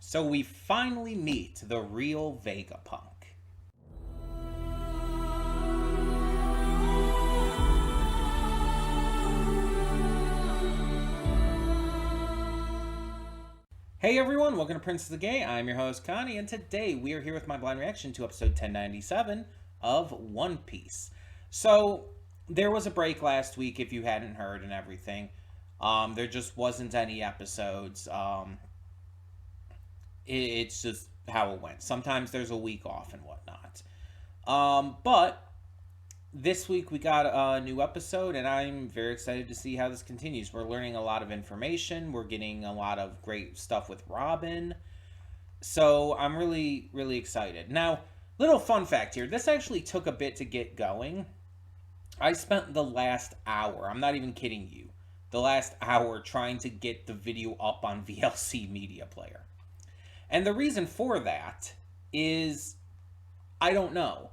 So we finally meet the real Vegapunk. Hey everyone, welcome to Prince of the Gay. I'm your host Connie, and today we are here with my blind reaction to episode 1097 of One Piece. So there was a break last week, if you hadn't heard, and everything. There just wasn't any episodes. It's just how it went. Sometimes there's a week off and whatnot. But this week we got a new episode, and I'm very excited to see how this continues. We're learning a lot of information. We're getting a lot of great stuff with Robin. So I'm really, really excited. Now, little fun fact here. This actually took a bit to get going. I spent the last hour, I'm not even kidding you, the last hour trying to get the video up on VLC Media Player. And the reason for that is, I don't know.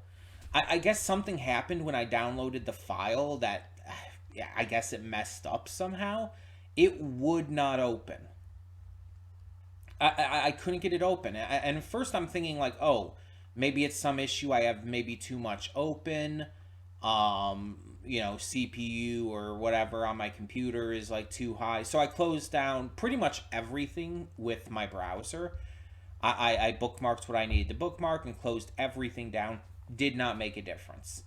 I guess something happened when I downloaded the file that, I guess it messed up somehow. It would not open. I couldn't get it open. And at first I'm thinking like, oh, maybe it's some issue. I have maybe too much open. CPU or whatever on my computer is like too high. So I closed down pretty much everything with my browser. I bookmarked what I needed to bookmark and closed everything down. Did not make a difference.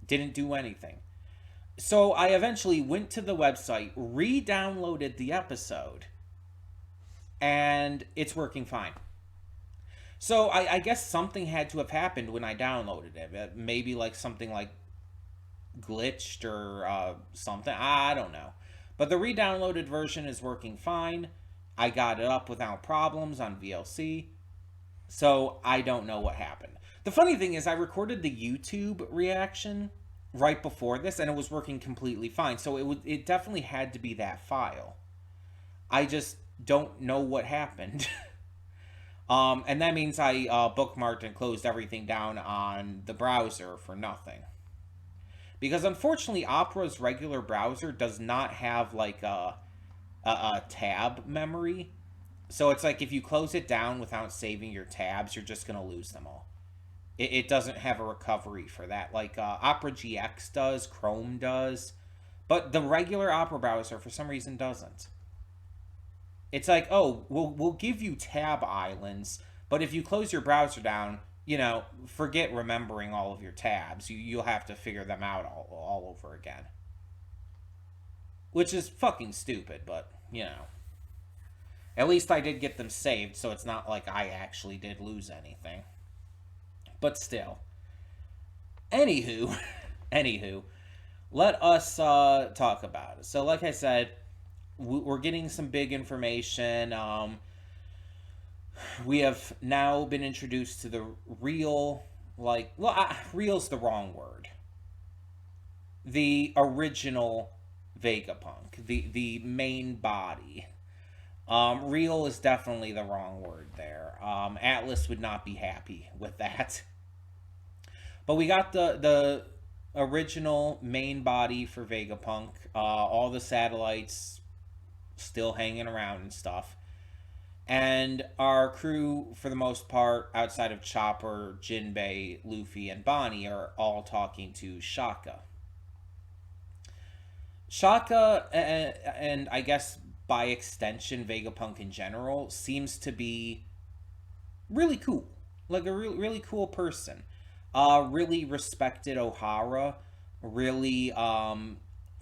Didn't do anything. So I eventually went to the website, re-downloaded the episode, and it's working fine. So I guess something had to have happened when I downloaded it. Maybe like something like glitched or something. I don't know. But the re-downloaded version is working fine. I got it up without problems on VLC. So I don't know what happened. The funny thing is I recorded the YouTube reaction right before this, and it was working completely fine. So it definitely had to be that file. I just don't know what happened. And that means I bookmarked and closed everything down on the browser for nothing. Because unfortunately, Opera's regular browser does not have like a tab memory. So it's like if you close it down without saving your tabs, you're just going to lose them all. It doesn't have a recovery for that. Like Opera GX does, Chrome does. But the regular Opera browser, for some reason, doesn't. It's like, oh, we'll give you tab islands, but if you close your browser down, forget remembering all of your tabs. You'll have to figure them out all over again. Which is fucking stupid, but, At least I did get them saved, so it's not like I actually did lose anything. But still. Anywho, let us talk about it. So like I said, we're getting some big information. We have now been introduced to the real, real's the wrong word. The original Vegapunk, the main body. Real is definitely the wrong word there. Atlas would not be happy with that. But we got the original main body for Vegapunk. All the satellites still hanging around and stuff. And our crew, for the most part, outside of Chopper, Jinbei, Luffy, and Bonnie, are all talking to Shaka. Shaka, and I guess by extension, Vegapunk in general, seems to be really cool. Like a really cool person. Really respected Ohara. Really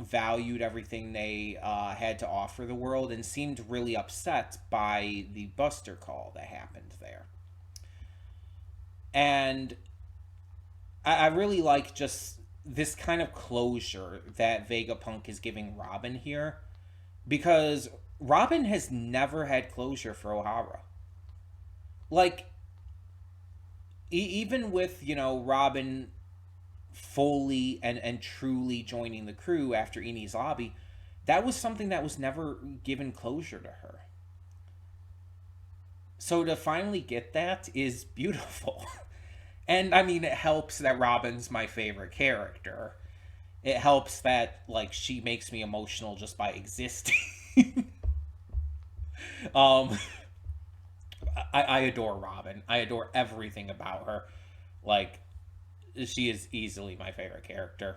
valued everything they had to offer the world, and seemed really upset by the Buster call that happened there. And I really like just this kind of closure that Vegapunk is giving Robin here, because Robin has never had closure for Ohara. Like, even with, Robin fully and truly joining the crew after Enies Lobby, that was something that was never given closure to her. So to finally get that is beautiful. And, I mean, it helps that Robin's my favorite character. It helps that, she makes me emotional just by existing. I adore Robin. I adore everything about her. Like, she is easily my favorite character.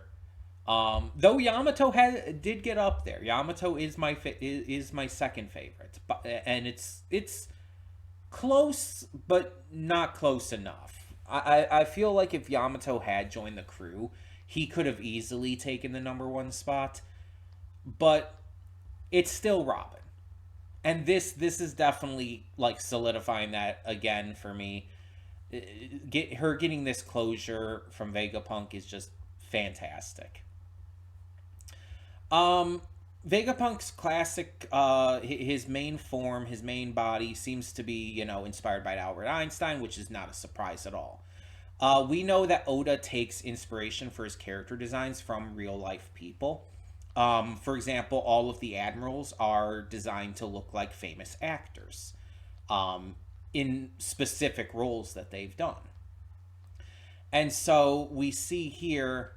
Though Yamato did get up there. Yamato is is my second favorite, and it's close, but not close enough. I feel like if Yamato had joined the crew, he could have easily taken the number one spot, but it's still Robin. And this is definitely like solidifying that again for me. Getting this closure from Vegapunk is just fantastic. Um, Vegapunk's classic, his main form, his main body seems to be, inspired by Albert Einstein, which is not a surprise at all. We know that Oda takes inspiration for his character designs from real life people. For example, all of the admirals are designed to look like famous actors in specific roles that they've done. And so we see here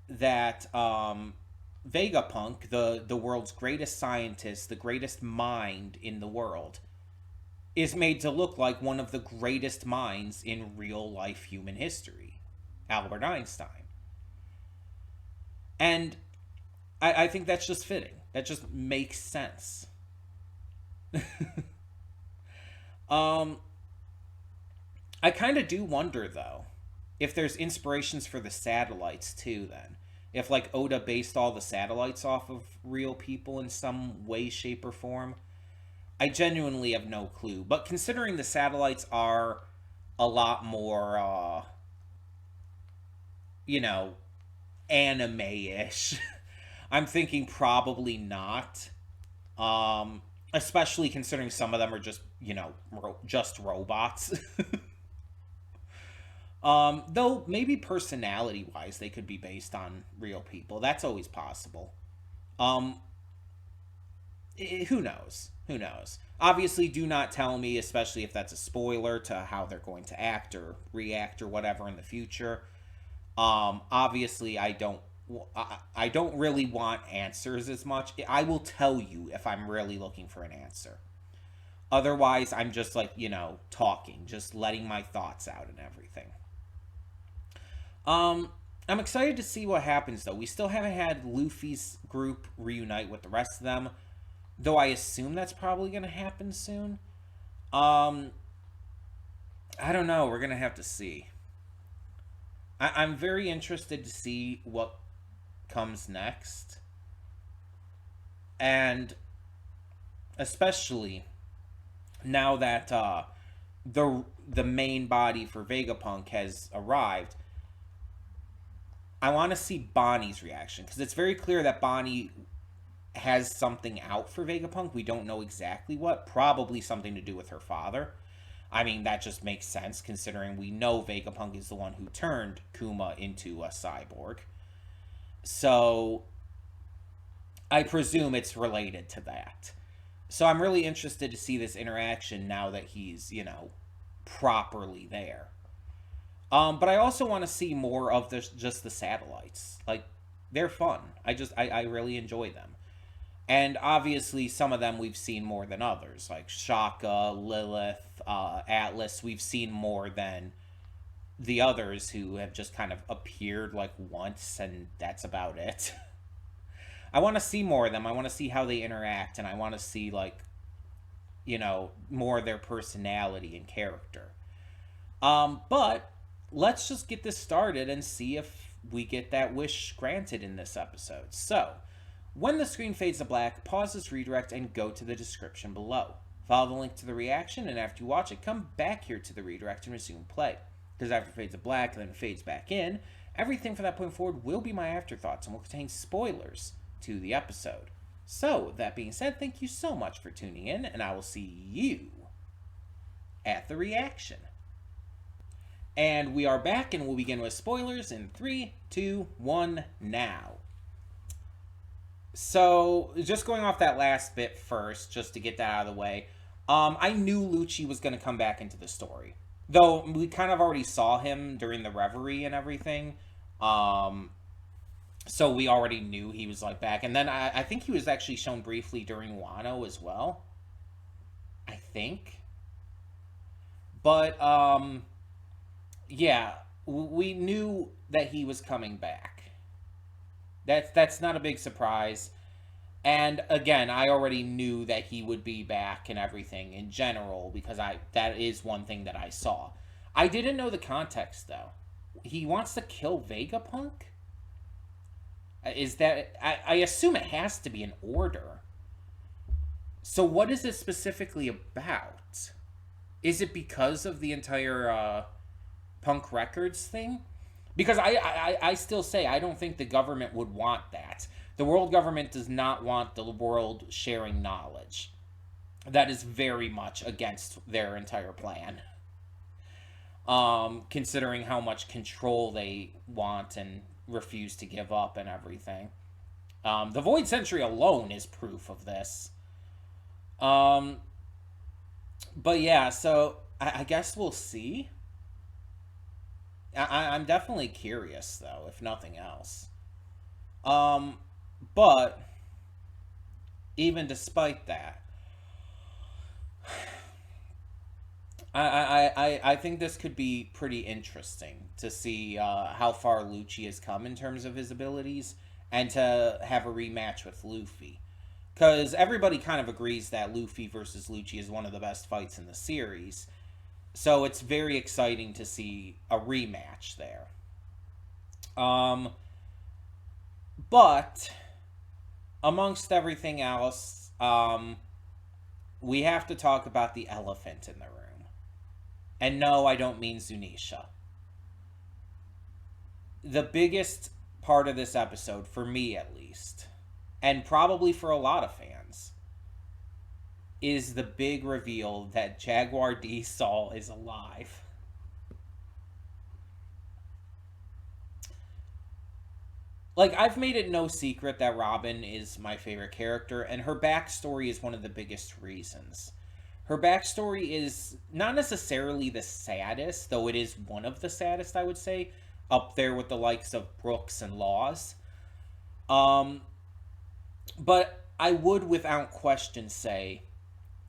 that Vegapunk, the world's greatest scientist, the greatest mind in the world, is made to look like one of the greatest minds in real life human history, Albert Einstein. And I think that's just fitting. That just makes sense. um, I kind of do wonder, though, if there's inspirations for the satellites, too, then. If, like, Oda based all the satellites off of real people in some way, shape, or form. I genuinely have no clue. But considering the satellites are a lot more, anime-ish, I'm thinking probably not. Especially considering some of them are just, just robots. Though maybe personality-wise they could be based on real people. That's always possible. Um, who knows? Who knows? Obviously, do not tell me, especially if that's a spoiler to how they're going to act or react or whatever in the future. Obviously, I don't really want answers as much. I will tell you if I'm really looking for an answer. Otherwise, I'm just like, talking, just letting my thoughts out and everything. Um, I'm excited to see what happens though. We still haven't had Luffy's group reunite with the rest of them, though I assume that's probably going to happen soon. Um, I don't know. We're going to have to see. I'm very interested to see what comes next. And especially now that the main body for Vegapunk has arrived, I want to see Bonnie's reaction because it's very clear that Bonnie has something out for Vegapunk. We don't know exactly what. Probably something to do with her father. I mean, that just makes sense considering we know Vegapunk is the one who turned Kuma into a cyborg. So I presume it's related to that. So I'm really interested to see this interaction now that he's, properly there. But I also want to see more of just the satellites. Like, they're fun. I really enjoy them. And obviously, some of them we've seen more than others. Like Shaka, Lilith, Atlas, we've seen more than the others who have just kind of appeared like once, and that's about it. I want to see more of them. I want to see how they interact, and I want to see, like, more of their personality and character. But let's just get this started and see if we get that wish granted in this episode. So, when the screen fades to black, pause this redirect and go to the description below. Follow the link to the reaction, and after you watch it, come back here to the redirect and resume play. Because after it fades to black and then fades back in, everything from that point forward will be my afterthoughts and will contain spoilers to the episode. So, that being said, thank you so much for tuning in, and I will see you at the reaction. And we are back, and we'll begin with spoilers in 3, 2, 1, now. So, just going off that last bit first, just to get that out of the way, I knew Lucci was going to come back into the story. Though, we kind of already saw him during the Reverie and everything. So we already knew he was, like, back. And then I think he was actually shown briefly during Wano as well. I think. But yeah, we knew that he was coming back. That's not a big surprise. And again, I already knew that he would be back and everything in general because I that is one thing that I saw. I didn't know the context though. He wants to kill Vegapunk? Is that I assume it has to be an order. So what is it specifically about? Is it because of the entire Punk Records thing? Because I still say I don't think the government would want that. The world government does not want the world sharing knowledge. That is very much against their entire plan. Considering how much control they want and refuse to give up and everything. The Void Century alone is proof of this. Um, but yeah, so I guess we'll see. I'm definitely curious, though, if nothing else. Um, but even despite that, I think this could be pretty interesting to see how far Lucci has come in terms of his abilities and to have a rematch with Luffy. Because everybody kind of agrees that Luffy versus Lucci is one of the best fights in the series. So it's very exciting to see a rematch there. Um, but amongst everything else, we have to talk about the elephant in the room. And no, I don't mean Zunisha. The biggest part of this episode, for me at least, and probably for a lot of fans, is the big reveal that Jaguar D Saul is alive. Like, I've made it no secret that Robin is my favorite character, and her backstory is one of the biggest reasons. Her backstory is not necessarily the saddest, though it is one of the saddest, I would say, up there with the likes of Brooks and Laws. Um, but I would, without question, say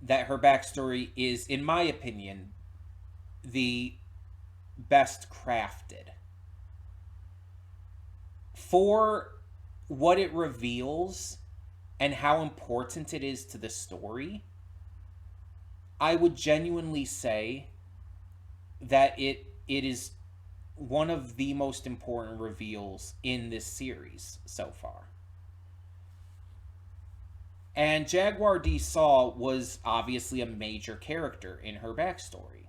that her backstory is, in my opinion, the best crafted. For what it reveals and how important it is to the story, I would genuinely say that it is one of the most important reveals in this series so far. And Jaguar D. Saul was obviously a major character in her backstory.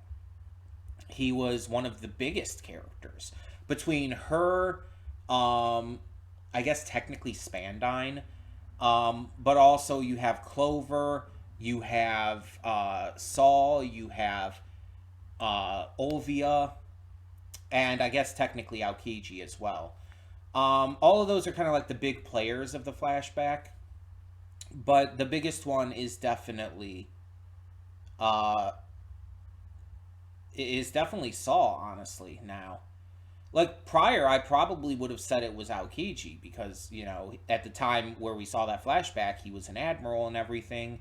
He was one of the biggest characters. Between her, I guess technically Spandine, but also you have Clover, you have Saul, you have Olvia, and I guess technically Aokiji as well. All of those are kind of like the big players of the flashback, but the biggest one uh, is definitely Saul. Honestly, now, like prior, I probably would have said it was Aokiji because at the time where we saw that flashback, he was an admiral and everything.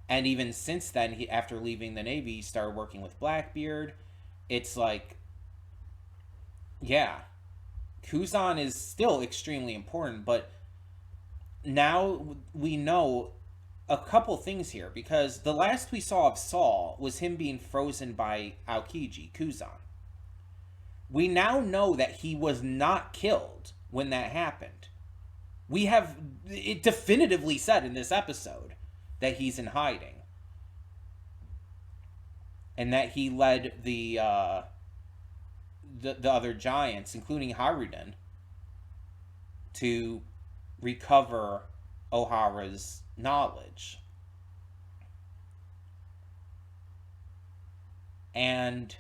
And even since then, after leaving the Navy, he started working with Blackbeard. It's like, yeah, Kuzan is still extremely important, but now we know a couple things here because the last we saw of Saul was him being frozen by Aokiji, Kuzan. We now know that he was not killed when that happened. We have it definitively said in this episode that he's in hiding. And that he led the other giants, including Haruden, to recover Ohara's knowledge. And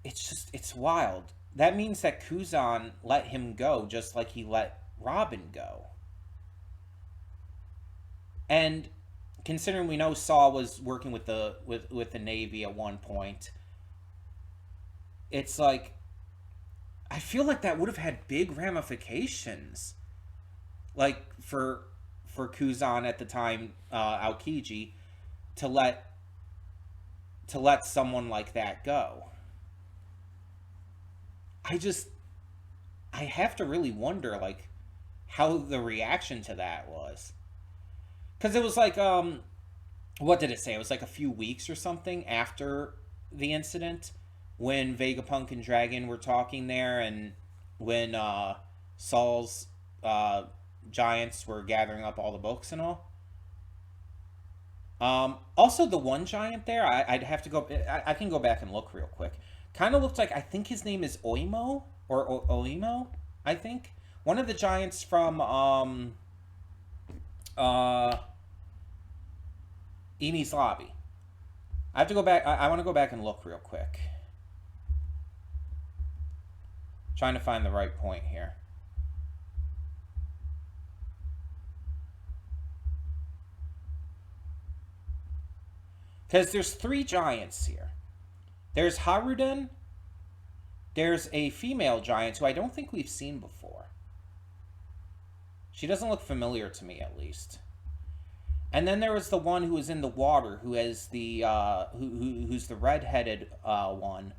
it's wild. That means that Kuzan let him go just like he let Robin go. And considering we know Saul was working with the Navy at one point, it's like I feel like that would have had big ramifications, like for Kuzan at the time, Aokiji, to let to let someone like that go. I just, I have to really wonder, like, how the reaction to that was. Because it was like, what did it say? It was like a few weeks or something after the incident when Vegapunk and Dragon were talking there, and when Saul's giants were gathering up all the books and all. Also, the one giant there, I'd have to go. I can go back and look real quick. Kind of looked like, I think his name is Oimo or Oimo. I think one of the giants from uh Eni's Lobby. I have to go back. I want to go back and look real quick. Trying to find the right point here. Because there's three giants here. There's Haruden. There's a female giant who I don't think we've seen before. She doesn't look familiar to me, at least. And then there was the one who was in the water, who has the who's the red-headed one.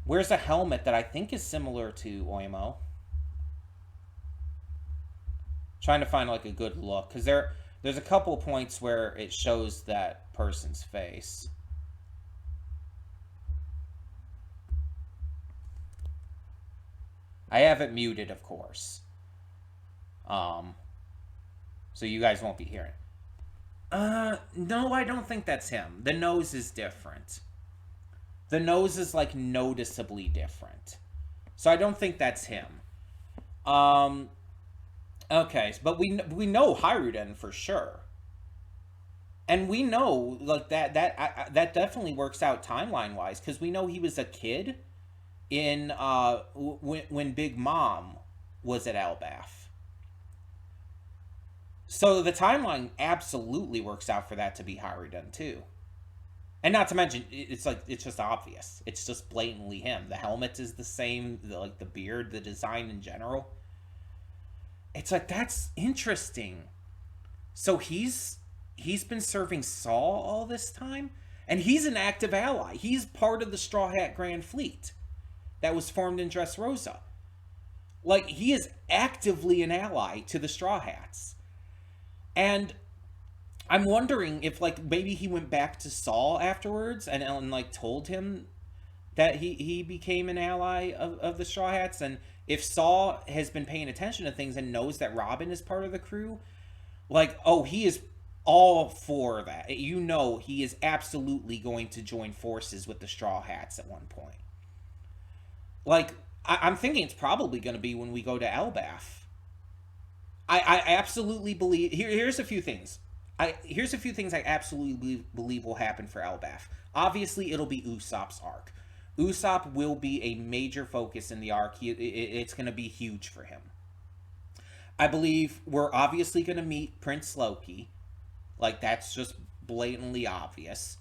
Wears a helmet that I think is similar to Oimo. Trying to find like a good look, because there's a couple points where it shows that person's face. I have it muted, of course. So you guys won't be hearing. No, I don't think that's him. The nose is different. The nose is like noticeably different. So I don't think that's him. Okay, but we know Hiruden for sure. And we know like that definitely works out timeline wise, because we know he was a kid in when Big Mom was at Elbaf. So the timeline absolutely works out for that to be Hiruden too. And not to mention, it's like, it's just obvious. It's just blatantly him. The helmet is the same, like the beard, the design in general. It's like, that's interesting. So he's been serving Saul all this time, and he's an active ally. He's part of the Straw Hat Grand Fleet that was formed in Dressrosa. Like, he is actively an ally to the Straw Hats. And I'm wondering if, like, maybe he went back to Saul afterwards and like, told him that he became an ally of the Straw Hats. And if Saul has been paying attention to things and knows that Robin is part of the crew, like, oh, he is all for that. You know, he is absolutely going to join forces with the Straw Hats at one point. Like, I'm thinking it's probably going to be when we go to Elbaf. I absolutely believe... Here's a few things. Here's a few things I absolutely believe will happen for Elbaf. Obviously, it'll be Usopp's arc. Usopp will be a major focus in the arc. It's going to be huge for him. I believe we're obviously going to meet Prince Loki. Like, that's just blatantly obvious.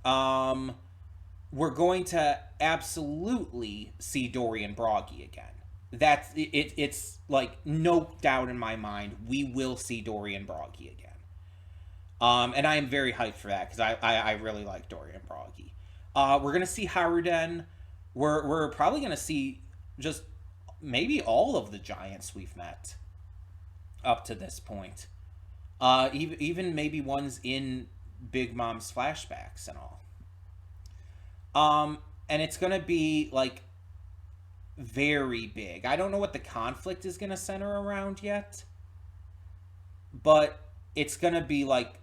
We're going to absolutely see Dorian Broggy again. It's like no doubt in my mind we will see Dorian Broggy again. And I am very hyped for that, because I really like Dorian Broggy. We're gonna see Haruden. We're probably gonna see just maybe all of the giants we've met up to this point. Even maybe ones in Big Mom's flashbacks and all. And it's gonna be like very big. I don't know what the conflict is gonna center around yet, but it's gonna be like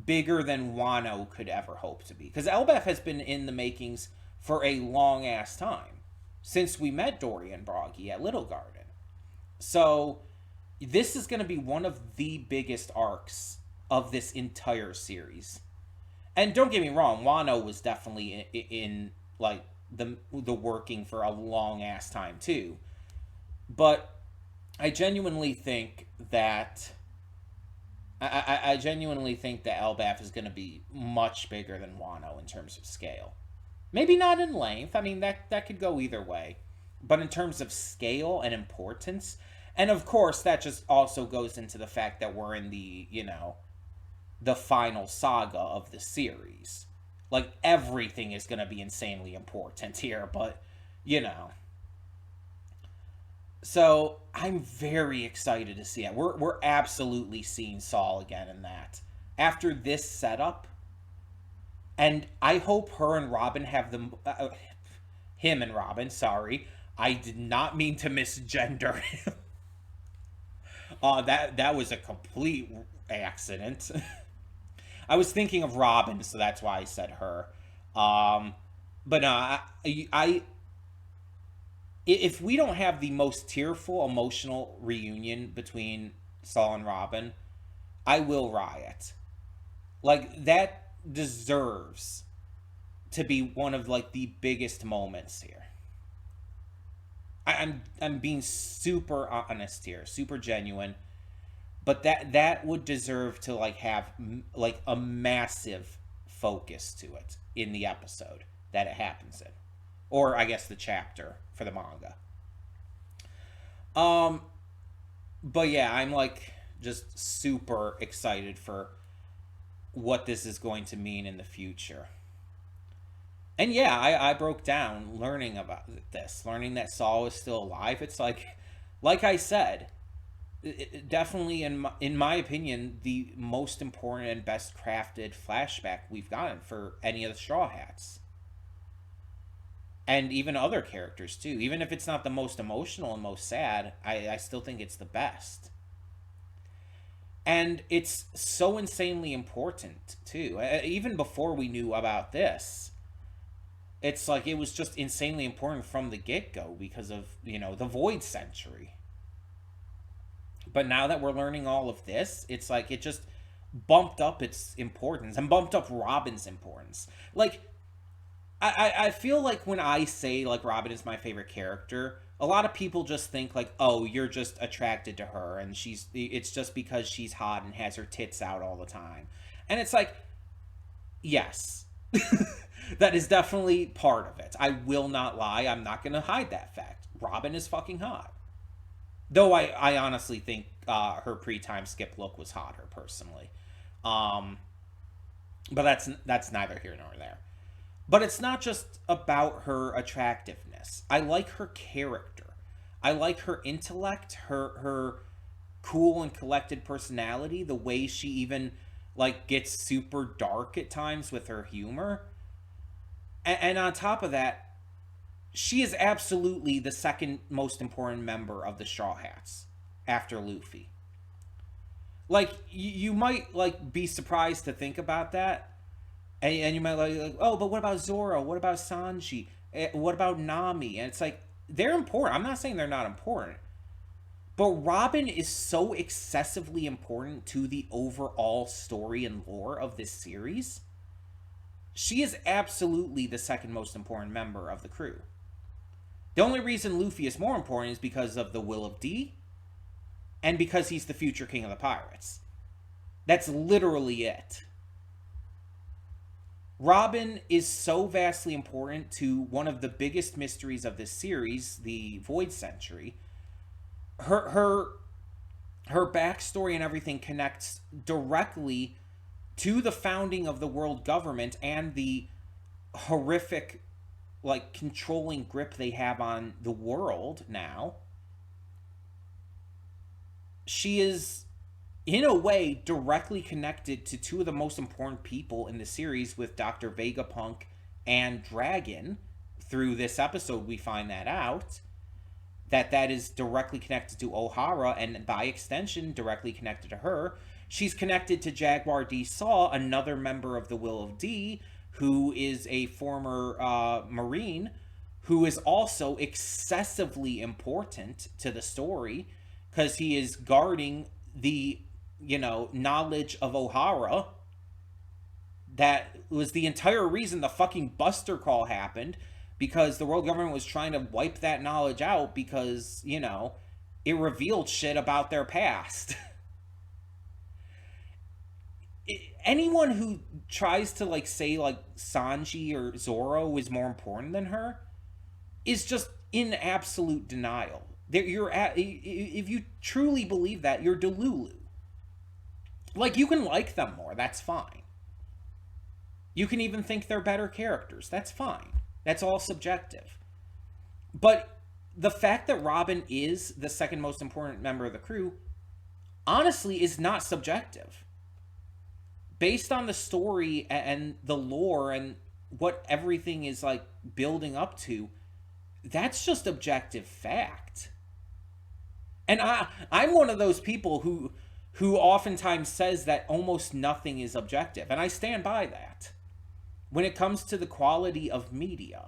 bigger than Wano could ever hope to be. Because Elbaf has been in the makings for a long ass time, since we met Dorian Broggy at Little Garden. So this is going to be one of the biggest arcs of this entire series. And don't get me wrong, Wano was definitely in like the working for a long ass time too. But I genuinely think that I genuinely think that Elbaf is going to be much bigger than Wano in terms of scale. Maybe not in length. I mean, that could go either way. But in terms of scale and importance, and of course, that just also goes into the fact that we're in the, the final saga of the series. Like, everything is going to be insanely important here, but, you know. So, I'm very excited to see it. We're absolutely seeing Saul again in that. After this setup, and I hope her and Robin have the... him and Robin, sorry. I did not mean to misgender him. That was a complete accident. I was thinking of Robin, so that's why I said her. But no, if we don't have the most tearful, emotional reunion between Saul and Robin, I will riot. Like, that deserves to be one of, like, the biggest moments here. I'm being super honest here, super genuine, but that would deserve to, like, have, like, a massive focus to it in the episode that it happens in, or I guess the chapter for the manga. But yeah, I'm, like, just super excited for what this is going to mean in the future. And yeah, I broke down learning about this, learning that Saul is still alive. It's like I said, definitely in my opinion, the most important and best crafted flashback we've gotten for any of the Straw Hats, and even other characters too. Even if it's not the most emotional and most sad, I still think it's the best. And it's so insanely important too. Even before we knew about this, it's like it was just insanely important from the get-go because of, you know, the Void Century. But now that we're learning all of this, it's like it just bumped up its importance and bumped up Robin's importance. Like, I feel like when I say, like, Robin is my favorite character, a lot of people just think, like, oh, you're just attracted to her and it's just because she's hot and has her tits out all the time. And it's like, yes. That is definitely part of it. I will not lie. I'm not going to hide that fact. Robin is fucking hot. Though I honestly think her pre-time skip look was hotter, personally. But that's neither here nor there. But it's not just about her attractiveness. I like her character. I like her intellect, her cool and collected personality, the way she even, like, gets super dark at times with her humor. And on top of that, she is absolutely the second most important member of the Straw Hats after Luffy. Like, you might, like, be surprised to think about that. And you might like, oh, but what about Zoro? What about Sanji? What about Nami? And it's like, they're important. I'm not saying they're not important. But Robin is so excessively important to the overall story and lore of this series. She is absolutely the second most important member of the crew. The only reason Luffy is more important is because of the Will of D, and because he's the future king of the pirates. That's literally it. Robin is so vastly important to one of the biggest mysteries of this series, the Void Century. Her backstory and everything connects directly to the founding of the world government and the horrific, like, controlling grip they have on the world now. She is, in a way, directly connected to two of the most important people in the series, with Dr. Vegapunk and Dragon. Through this episode, we find that out. That is directly connected to O'Hara, and by extension, directly connected to her. She's connected to Jaguar D. Saw, another member of the Will of D, who is a former Marine, who is also excessively important to the story, because he is guarding the, you know, knowledge of O'Hara. That was the entire reason the fucking Buster Call happened, because the world government was trying to wipe that knowledge out because, you know, it revealed shit about their past. Anyone who tries to, like, say, like, Sanji or Zoro is more important than her is just in absolute denial. If you truly believe that, you're Delulu. Like, you can like them more, that's fine. You can even think they're better characters. That's fine. That's all subjective. But the fact that Robin is the second most important member of the crew, honestly, is not subjective. Based on the story and the lore and what everything is like building up to, that's just objective fact. And I'm one of those people who oftentimes says that almost nothing is objective, and I stand by that when it comes to the quality of media.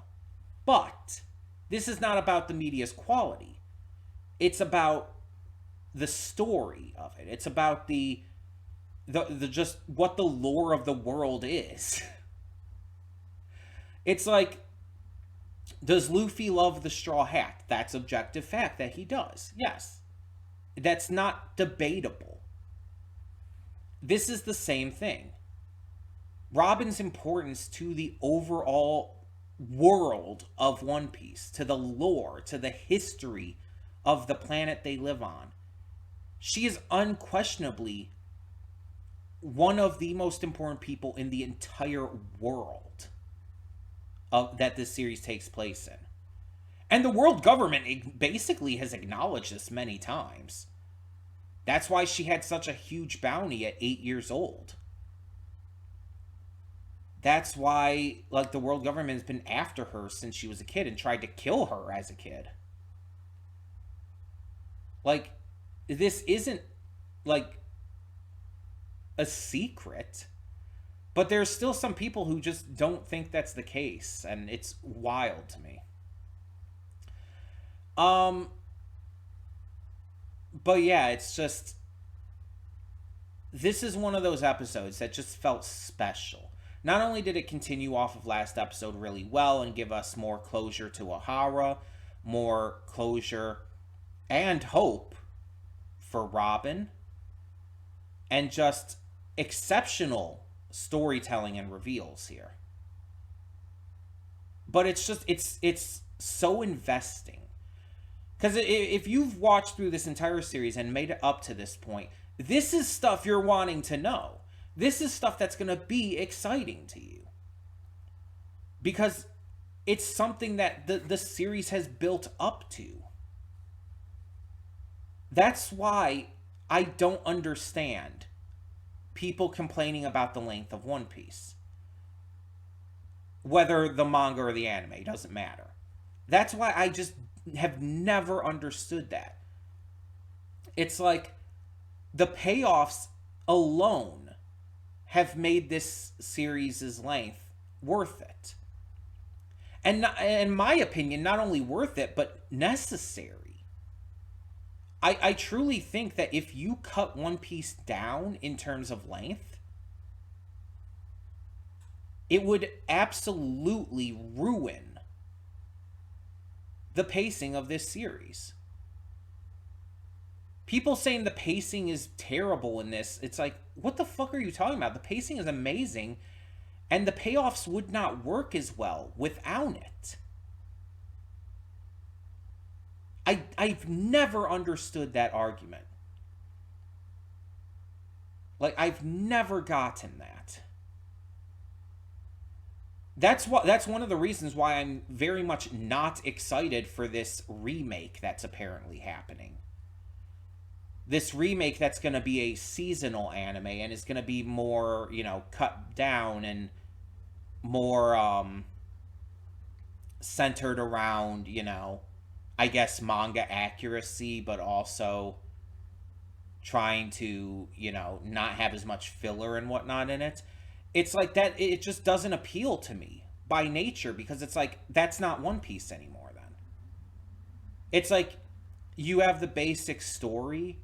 But this is not about the media's quality. It's about the story of it. It's about the just what the lore of the world is. It's like, does Luffy love the straw hat? That's objective fact that he does. Yes. That's not debatable. This is the same thing. Robin's importance to the overall world of One Piece, to the lore, to the history of the planet they live on. She is unquestionably one of the most important people in the entire world that this series takes place in. And the world government basically has acknowledged this many times. That's why she had such a huge bounty at 8 years old. That's why, like, the world government has been after her since she was a kid and tried to kill her as a kid. Like, this isn't, like, a secret. But there's still some people who just don't think that's the case, and it's wild to me. But yeah, it's just, this is one of those episodes that just felt special. Not only did it continue off of last episode really well and give us more closure to Ohara, more closure and hope for Robin, and just exceptional storytelling and reveals here. But it's just, it's so investing. Because if you've watched through this entire series and made it up to this point, this is stuff you're wanting to know. This is stuff that's going to be exciting to you. Because it's something that the series has built up to. That's why I don't understand people complaining about the length of One Piece. Whether the manga or the anime, doesn't matter. That's why I just have never understood that. It's like the payoffs alone have made this series' length worth it. And in my opinion, not only worth it, but necessary. I truly think that if you cut One Piece down in terms of length, it would absolutely ruin the pacing of this series. People saying the pacing is terrible in this, it's like, what the fuck are you talking about? The pacing is amazing, and the payoffs would not work as well without it. I've never understood that argument. Like, I've never gotten that. That's one of the reasons why I'm very much not excited for this remake that's apparently happening. This remake that's going to be a seasonal anime and is going to be more, cut down and more centered around, I guess manga accuracy, but also trying to, not have as much filler and whatnot in it. It's like that, it just doesn't appeal to me by nature, because it's like, that's not One Piece anymore then. It's like, you have the basic story,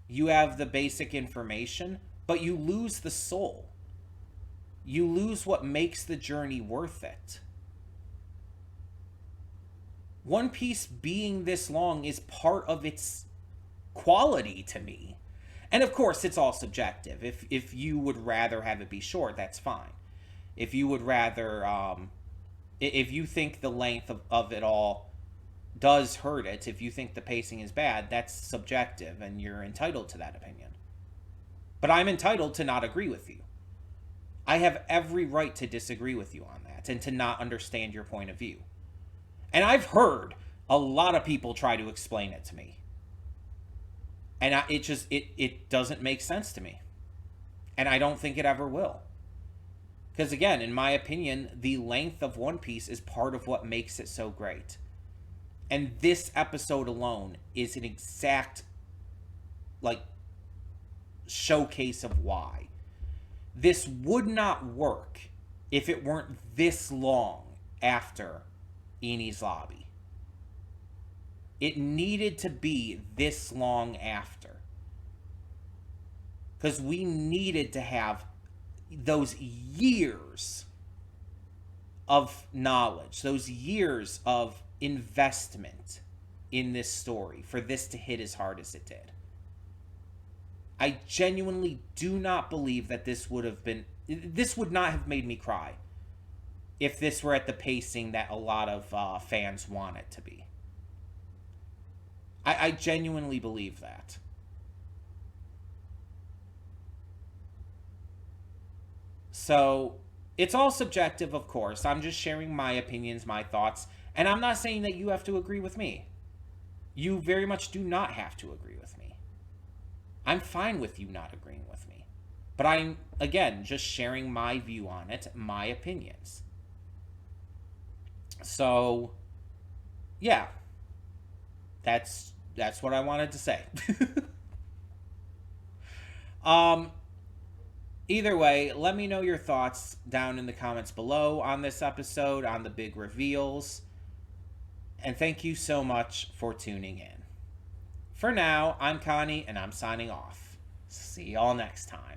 you have the basic information, but you lose the soul. You lose what makes the journey worth it. One Piece being this long is part of its quality to me. And of course, it's all subjective. If you would rather have it be short, that's fine. If you would rather, if you think the length of it all does hurt it, if you think the pacing is bad, that's subjective, and you're entitled to that opinion. But I'm entitled to not agree with you. I have every right to disagree with you on that and to not understand your point of view. And I've heard a lot of people try to explain it to me. And it doesn't make sense to me. And I don't think it ever will. Because again, in my opinion, the length of One Piece is part of what makes it so great. And this episode alone is an exact, like, showcase of why. This would not work if it weren't this long after Enies Lobby. It needed to be this long after. Because we needed to have those years of knowledge, those years of investment in this story for this to hit as hard as it did. I genuinely do not believe that this would not have made me cry if this were at the pacing that a lot of fans want it to be. I genuinely believe that. So, it's all subjective, of course. I'm just sharing my opinions, my thoughts, and I'm not saying that you have to agree with me. You very much do not have to agree with me. I'm fine with you not agreeing with me. But I'm, again, just sharing my view on it, my opinions. So, yeah. That's what I wanted to say. Either way, let me know your thoughts down in the comments below on this episode, on the big reveals. And thank you so much for tuning in. For now, I'm Connie, and I'm signing off. See y'all next time.